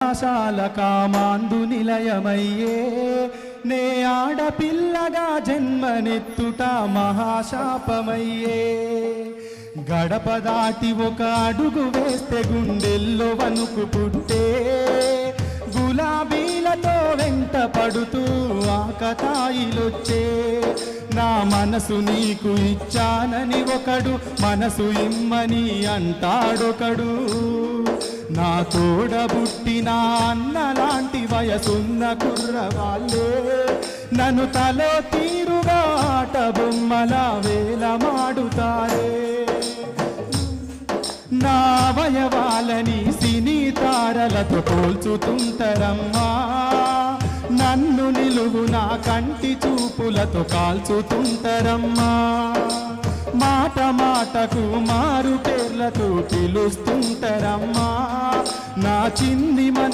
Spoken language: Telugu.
ఆశాల కామాందు నిలయమయ్యే నే ఆడపిల్లగా జన్మనెత్తుట మహాశాపమయ్యే గడప దాటి ఒక అడుగు వేస్తే గుండెల్లో వణుకు పుట్టే గులాబీలతో వెంట పడుతూ ఆకతాయిలొచ్చే నా మనసు నీకు ఇచ్చానని ఒకడు మనసు ఇమ్మని అంటాడొకడు నా తోడబుట్టిన అన్నలాంటి వయసున్న కుర్రవాళ్ళే నన్ను తలో తీరుగా ఆట బొమ్మల వేలమాడుతారే నా అవయవాలని సినీ తారలతో పోల్చుతుంటరమ్మా నన్ను నిలువు నా కంటి చూపులతో కాల్చుతుంటరమ్మా మాట మాటకు మారు పేర్లతో పిలుస్తుంటరమ్మా నా చిన్ని మన